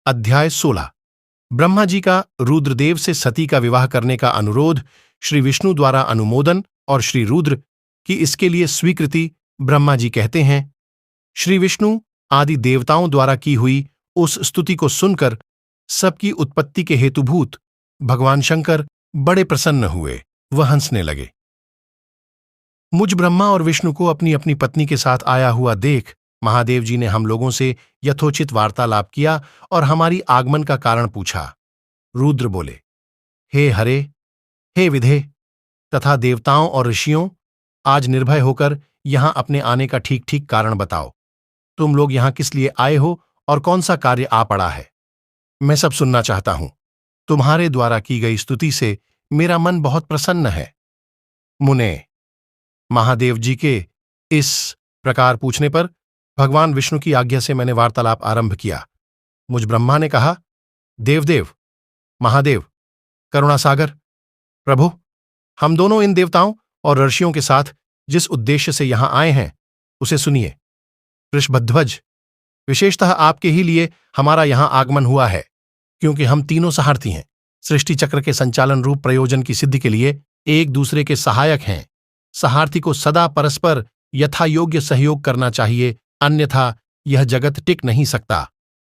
अध्याय 16। ब्रह्मा जी का रुद्रदेव से सती का विवाह करने का अनुरोध, श्री विष्णु द्वारा अनुमोदन और श्री रुद्र की इसके लिए स्वीकृति। ब्रह्मा जी कहते हैं, श्री विष्णु आदि देवताओं द्वारा की हुई उस स्तुति को सुनकर सबकी उत्पत्ति के हेतुभूत भगवान शंकर बड़े प्रसन्न हुए। वह हंसने लगे। मुझ ब्रह्मा और विष्णु को अपनी अपनी पत्नी के साथ आया हुआ देख महादेव जी ने हम लोगों से यथोचित वार्तालाप किया और हमारी आगमन का कारण पूछा। रुद्र बोले, हे हरे, हे विधे तथा देवताओं और ऋषियों, आज निर्भय होकर यहां अपने आने का ठीक ठीक कारण बताओ। तुम लोग यहां किस लिए आए हो और कौन सा कार्य आ पड़ा है? मैं सब सुनना चाहता हूं। तुम्हारे द्वारा की गई स्तुति से मेरा मन बहुत प्रसन्न है। मुने, महादेव जी के इस प्रकार पूछने पर भगवान विष्णु की आज्ञा से मैंने वार्तालाप आरंभ किया। मुझ ब्रह्मा ने कहा, देवदेव, महादेव, करुणासागर, प्रभु, हम दोनों इन देवताओं और ऋषियों के साथ जिस उद्देश्य से यहां आए हैं उसे सुनिए। वृषभध्वज, विशेषतः आपके ही लिए हमारा यहां आगमन हुआ है, क्योंकि हम तीनों सारथी हैं। सृष्टि चक्र के संचालन रूप प्रयोजन की सिद्धि के लिए एक दूसरे के सहायक हैं। सहारथी को सदा परस्पर यथा योग्य सहयोग करना चाहिए, अन्यथा यह जगत टिक नहीं सकता।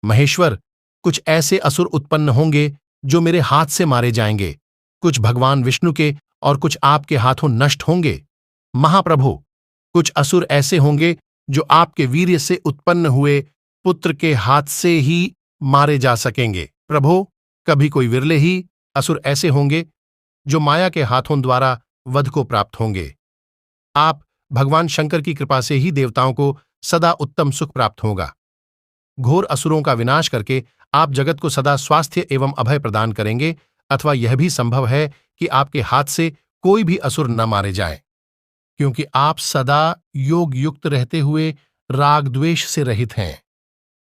महेश्वर, कुछ ऐसे असुर उत्पन्न होंगे जो मेरे हाथ से मारे जाएंगे, कुछ भगवान विष्णु के और कुछ आपके हाथों नष्ट होंगे। महाप्रभु, कुछ असुर ऐसे होंगे जो आपके वीर्य से उत्पन्न हुए पुत्र के हाथ से ही मारे जा सकेंगे। प्रभु, कभी कोई विरले ही असुर ऐसे होंगे जो माया के हाथों द्वारा वध को प्राप्त होंगे। आप भगवान शंकर की कृपा से ही देवताओं को सदा उत्तम सुख प्राप्त होगा। घोर असुरों का विनाश करके आप जगत को सदा स्वास्थ्य एवं अभय प्रदान करेंगे, अथवा यह भी संभव है कि आपके हाथ से कोई भी असुर न मारे जाए, क्योंकि आप सदा योग युक्त रहते हुए राग द्वेष से रहित हैं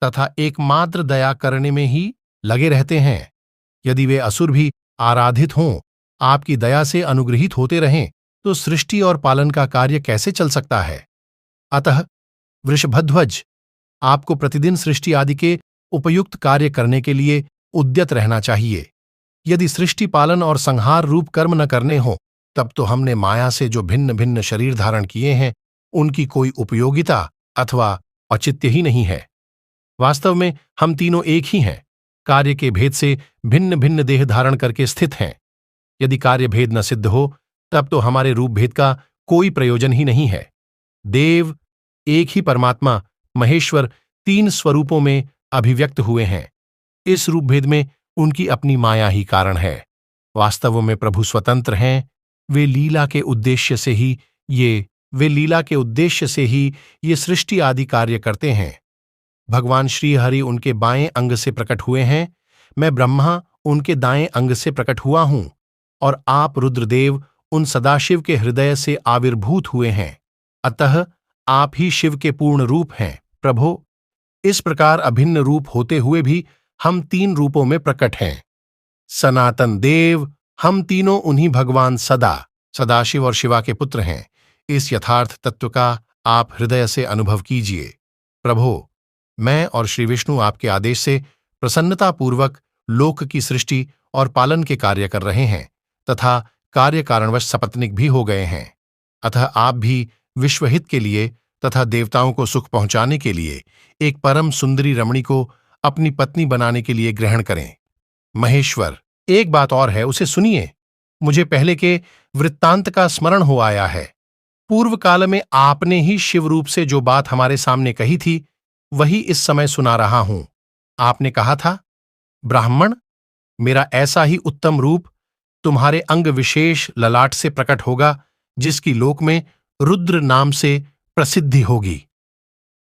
तथा एकमात्र दया करने में ही लगे रहते हैं। यदि वे असुर भी आराधित हों, आपकी दया से अनुग्रहित होते रहें, तो सृष्टि और पालन का कार्य कैसे चल सकता है? अतः वृषभध्वज, आपको प्रतिदिन सृष्टि आदि के उपयुक्त कार्य करने के लिए उद्यत रहना चाहिए। यदि सृष्टि पालन और संहार रूप कर्म न करने हो, तब तो हमने माया से जो भिन्न भिन्न शरीर धारण किए हैं, उनकी कोई उपयोगिता अथवा औचित्य ही नहीं है। वास्तव में हम तीनों एक ही हैं, कार्य के भेद से भिन्न भिन्न देह धारण करके स्थित हैं। यदि कार्य भेद न सिद्ध हो, तब तो हमारे रूप भेद का कोई प्रयोजन ही नहीं है। देव, एक ही परमात्मा महेश्वर तीन स्वरूपों में अभिव्यक्त हुए हैं। इस रूप भेद में उनकी अपनी माया ही कारण है। वास्तव में प्रभु स्वतंत्र हैं। वे लीला के उद्देश्य से ही ये सृष्टि आदि कार्य करते हैं। भगवान श्री हरि उनके बाएं अंग से प्रकट हुए हैं, मैं ब्रह्मा उनके दाएं अंग से प्रकट हुआ हूं, और आप रुद्रदेव उन सदाशिव के हृदय से आविर्भूत हुए हैं। अतः आप ही शिव के पूर्ण रूप हैं। प्रभो, इस प्रकार अभिन्न रूप होते हुए भी हम तीन रूपों में प्रकट हैं। सनातन देव, हम तीनों उन्हीं भगवान सदाशिव और शिवा के पुत्र हैं। इस यथार्थ तत्व का आप हृदय से अनुभव कीजिए। प्रभो, मैं और श्री विष्णु आपके आदेश से प्रसन्नतापूर्वक लोक की सृष्टि और पालन के कार्य कर रहे हैं तथा कार्य कारणवश सपत्नीक भी हो गए हैं। अतः आप भी विश्वहित के लिए तथा देवताओं को सुख पहुंचाने के लिए एक परम सुंदरी रमणी को अपनी पत्नी बनाने के लिए ग्रहण करें। महेश्वर, एक बात और है, उसे सुनिए। मुझे पहले के वृत्तांत का स्मरण हो आया है। पूर्व काल में आपने ही शिव रूप से जो बात हमारे सामने कही थी, वही इस समय सुना रहा हूं। आपने कहा था, ब्राह्मण, मेरा ऐसा ही उत्तम रूप तुम्हारे अंग विशेष ललाट से प्रकट होगा, जिसकी लोक में रुद्र नाम से प्रसिद्धि होगी।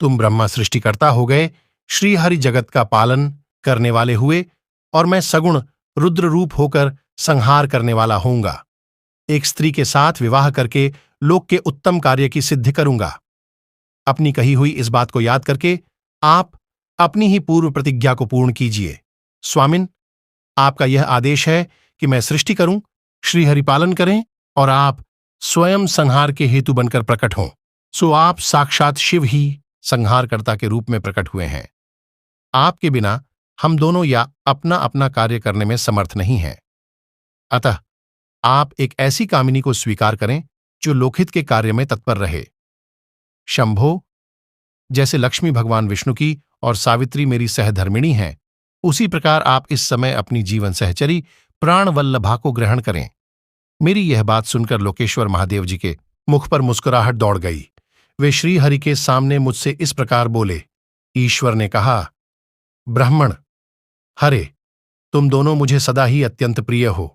तुम ब्रह्मा सृष्टिकर्ता हो गए, श्री हरि जगत का पालन करने वाले हुए, और मैं सगुण रुद्र रूप होकर संहार करने वाला होऊंगा। एक स्त्री के साथ विवाह करके लोक के उत्तम कार्य की सिद्धि करूंगा। अपनी कही हुई इस बात को याद करके आप अपनी ही पूर्व प्रतिज्ञा को पूर्ण कीजिए। स्वामिन, आपका यह आदेश है कि मैं सृष्टि करूं, श्रीहरि पालन करें, और आप स्वयं संहार के हेतु बनकर प्रकट हों। सो आप साक्षात शिव ही संहारकर्ता के रूप में प्रकट हुए हैं। आपके बिना हम दोनों या अपना अपना कार्य करने में समर्थ नहीं हैं। अतः आप एक ऐसी कामिनी को स्वीकार करें जो लोकहित के कार्य में तत्पर रहे। शंभो, जैसे लक्ष्मी भगवान विष्णु की और सावित्री मेरी सहधर्मिणी हैं, उसी प्रकार आप इस समय अपनी जीवन सहचरी प्राणवल्लभा को ग्रहण करें। मेरी यह बात सुनकर लोकेश्वर महादेव जी के मुख पर मुस्कुराहट दौड़ गई। वे श्रीहरि के सामने मुझसे इस प्रकार बोले। ईश्वर ने कहा, ब्राह्मण, हरे, तुम दोनों मुझे सदा ही अत्यंत प्रिय हो।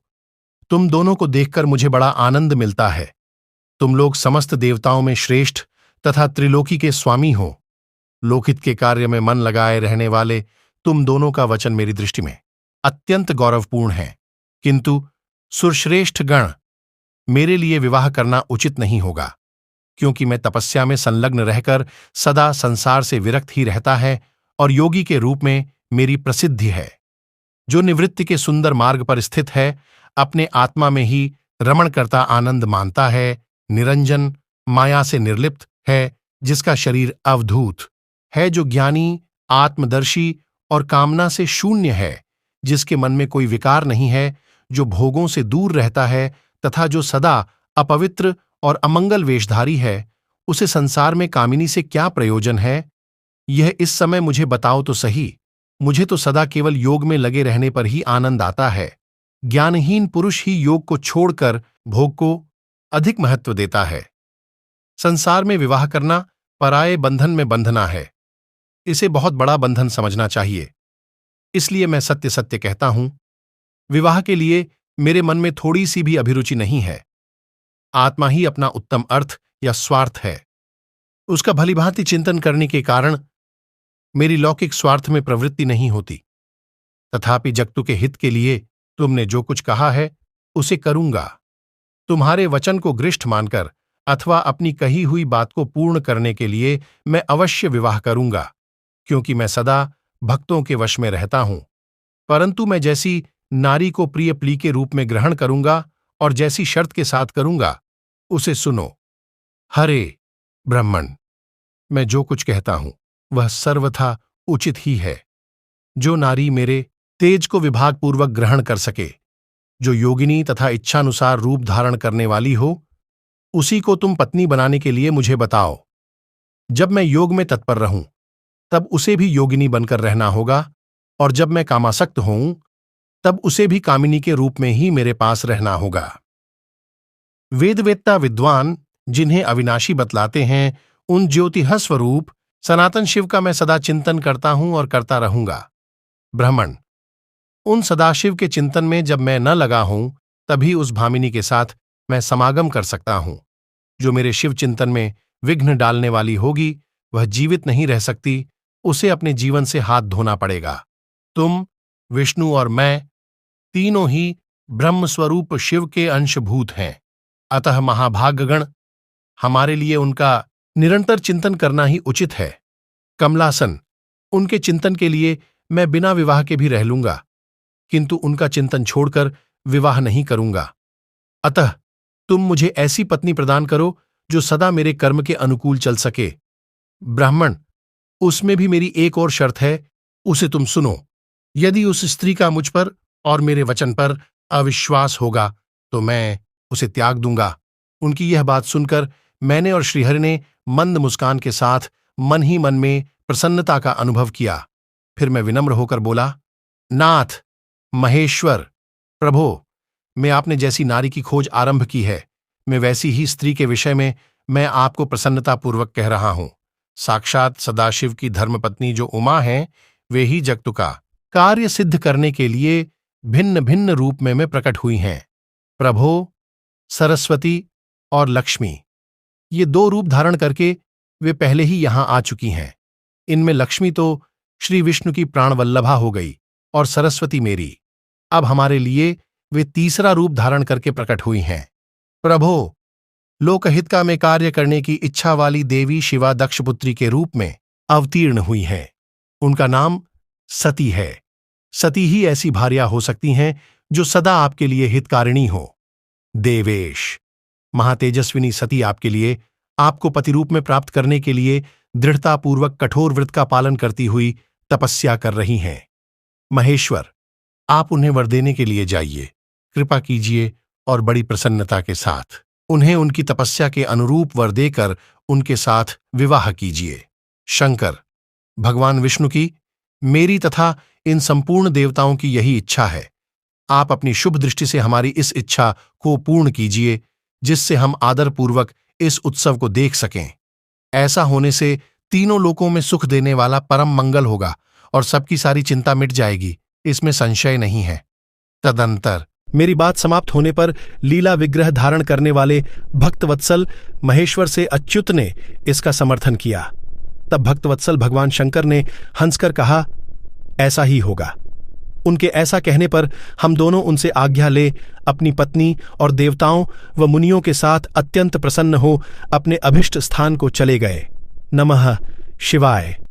तुम दोनों को देखकर मुझे बड़ा आनंद मिलता है। तुम लोग समस्त देवताओं में श्रेष्ठ तथा त्रिलोकी के स्वामी हो। लोकहित के कार्य में मन लगाए रहने वाले तुम दोनों का वचन मेरी दृष्टि में अत्यंत गौरवपूर्ण है, किंतु सुरश्रेष्ठ गण, मेरे लिए विवाह करना उचित नहीं होगा, क्योंकि मैं तपस्या में संलग्न रहकर सदा संसार से विरक्त ही रहता है और योगी के रूप में मेरी प्रसिद्धि है। जो निवृत्ति के सुंदर मार्ग पर स्थित है, अपने आत्मा में ही रमण करता आनंद मानता है, निरंजन, माया से निर्लिप्त है, जिसका शरीर अवधूत है, जो ज्ञानी, आत्मदर्शी और कामना से शून्य है, जिसके मन में कोई विकार नहीं है, जो भोगों से दूर रहता है तथा जो सदा अपवित्र और अमंगल वेशधारी है, उसे संसार में कामिनी से क्या प्रयोजन है? यह इस समय मुझे बताओ तो सही। मुझे तो सदा केवल योग में लगे रहने पर ही आनंद आता है। ज्ञानहीन पुरुष ही योग को छोड़कर भोग को अधिक महत्व देता है। संसार में विवाह करना पराये बंधन में बंधना है। इसे बहुत बड़ा बंधन समझना चाहिए। इसलिए मैं सत्य सत्य कहता हूं, विवाह के लिए मेरे मन में थोड़ी सी भी अभिरुचि नहीं है। आत्मा ही अपना उत्तम अर्थ या स्वार्थ है। उसका भलीभांति चिंतन करने के कारण मेरी लौकिक स्वार्थ में प्रवृत्ति नहीं होती। तथापि जगतु के हित के लिए तुमने जो कुछ कहा है, उसे करूंगा। तुम्हारे वचन को गृष्ठ मानकर अथवा अपनी कही हुई बात को पूर्ण करने के लिए मैं अवश्य विवाह करूंगा, क्योंकि मैं सदा भक्तों के वश में रहता हूं। परंतु मैं जैसी नारी को प्रिय प्ली के रूप में ग्रहण करूंगा और जैसी शर्त के साथ करूंगा, उसे सुनो। हरे ब्राह्मण, मैं जो कुछ कहता हूं वह सर्वथा उचित ही है। जो नारी मेरे तेज को विभागपूर्वक ग्रहण कर सके, जो योगिनी तथा इच्छानुसार रूप धारण करने वाली हो, उसी को तुम पत्नी बनाने के लिए मुझे बताओ। जब मैं योग में तत्पर रहूं, तब उसे भी योगिनी बनकर रहना होगा, और जब मैं कामासक्त होऊं, तब उसे भी कामिनी के रूप में ही मेरे पास रहना होगा। वेदवेत्ता विद्वान जिन्हें अविनाशी बतलाते हैं, उन ज्योतिः स्वरूप सनातन शिव का मैं सदा चिंतन करता हूं और करता रहूंगा। ब्राह्मण, उन सदाशिव के चिंतन में जब मैं न लगा हूं, तभी उस भामिनी के साथ मैं समागम कर सकता हूं। जो मेरे शिव चिंतन में विघ्न डालने वाली होगी, वह जीवित नहीं रह सकती। उसे अपने जीवन से हाथ धोना पड़ेगा। तुम, विष्णु और मैं तीनों ही ब्रह्मस्वरूप शिव के अंशभूत हैं। अतः महाभागगण, हमारे लिए उनका निरंतर चिंतन करना ही उचित है। कमलासन, उनके चिंतन के लिए मैं बिना विवाह के भी रह लूंगा, किंतु उनका चिंतन छोड़कर विवाह नहीं करूंगा। अतः तुम मुझे ऐसी पत्नी प्रदान करो जो सदा मेरे कर्म के अनुकूल चल सके। ब्राह्मण, उसमें भी मेरी एक और शर्त है, उसे तुम सुनो। यदि उस स्त्री का मुझ पर और मेरे वचन पर अविश्वास होगा, तो मैं उसे त्याग दूंगा। उनकी यह बात सुनकर मैंने और श्रीहरि ने मंद मुस्कान के साथ मन ही मन में प्रसन्नता का अनुभव किया। फिर मैं विनम्र होकर बोला, नाथ, महेश्वर, प्रभो, मैं आपने जैसी नारी की खोज आरंभ की है, मैं वैसी ही स्त्री के विषय में मैं आपको प्रसन्नतापूर्वक कह रहा हूं। साक्षात सदाशिव की धर्मपत्नी जो उमा हैं, वे ही जगतु का कार्य सिद्ध करने के लिए भिन्न भिन्न रूप में प्रकट हुई हैं। प्रभो, सरस्वती और लक्ष्मी, ये दो रूप धारण करके वे पहले ही यहां आ चुकी हैं। इनमें लक्ष्मी तो श्री विष्णु की प्राणवल्लभा हो गई और सरस्वती मेरी। अब हमारे लिए वे तीसरा रूप धारण करके प्रकट हुई हैं। प्रभो, लोकहित में कार्य करने की इच्छा वाली देवी शिवा दक्षपुत्री के रूप में अवतीर्ण हुई हैं। उनका नाम सती है। सती ही ऐसी भार्या हो सकती हैं जो सदा आपके लिए हितकारिणी हो। देवेश, महातेजस्विनी सती आपके लिए, आपको पतिरूप में प्राप्त करने के लिए दृढ़तापूर्वक कठोर व्रत का पालन करती हुई तपस्या कर रही हैं। महेश्वर, आप उन्हें वर देने के लिए जाइए, कृपा कीजिए और बड़ी प्रसन्नता के साथ उन्हें उनकी तपस्या के अनुरूप वर देकर उनके साथ विवाह कीजिए। शंकर, भगवान विष्णु की, मेरी तथा इन संपूर्ण देवताओं की यही इच्छा है। आप अपनी शुभ दृष्टि से हमारी इस इच्छा को पूर्ण कीजिए, जिससे हम आदरपूर्वक इस उत्सव को देख सकें। ऐसा होने से तीनों लोकों में सुख देने वाला परम मंगल होगा और सबकी सारी चिंता मिट जाएगी, इसमें संशय नहीं है। तदंतर मेरी बात समाप्त होने पर लीला विग्रह धारण करने वाले भक्तवत्सल महेश्वर से अच्युत ने इसका समर्थन किया। तब भक्तवत्सल भगवान शंकर ने हंसकर कहा, ऐसा ही होगा। उनके ऐसा कहने पर हम दोनों उनसे आज्ञा ले अपनी पत्नी और देवताओं व मुनियों के साथ अत्यंत प्रसन्न हो अपने अभिष्ट स्थान को चले गए। नमः शिवाय।